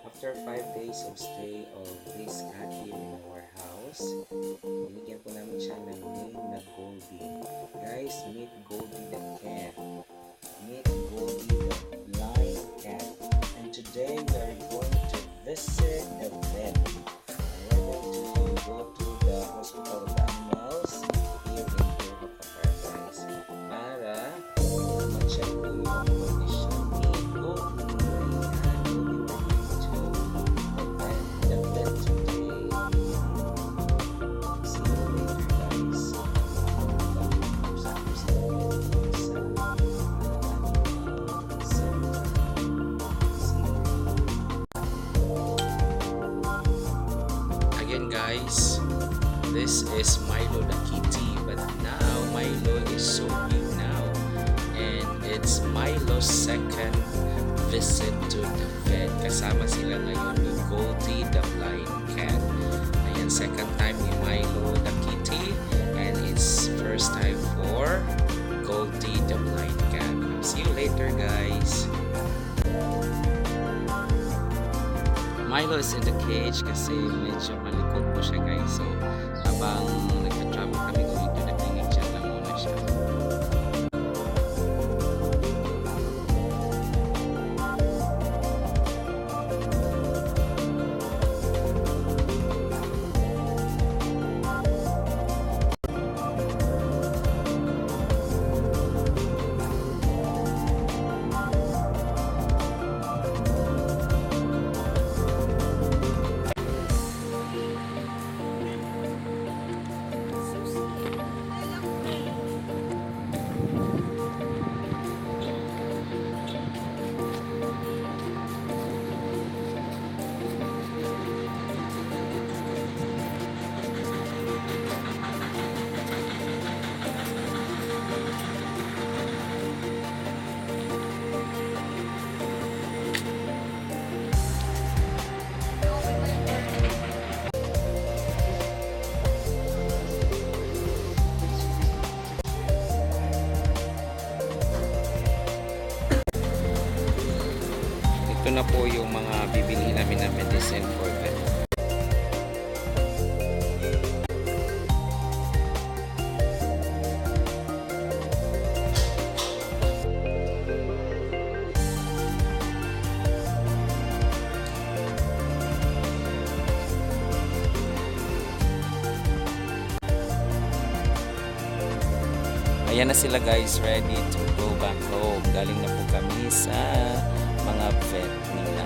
After 5 days of stay of this cat here in our house, binigyan po namin siya ng name na Goldie. Guys, meet Goldie the cat. Meet Goldie the blind cat. And today we are going to visit the vet. We're going to go to the hospital of animals here in Europa Paradise para ma-check po yung condition ni Goldie. Again guys, this is Milo the kitty, but now Milo is so big now, and it's Milo's second visit to the vet. Kasama sila ngayon ni Goldie the blind cat. Ayan, second time ni Milo the kitty, and it's first time for Goldie the blind cat. See you later guys. Milo is in the cage kasi medyo malikot po siya guys. So habang nagka-travel kami going to the clinic, dyan lang muna siya. Ito na po yung mga bibili namin na medicine for them. Ayan na sila guys, ready to go back home. Galing na po kami sa mga vet nila.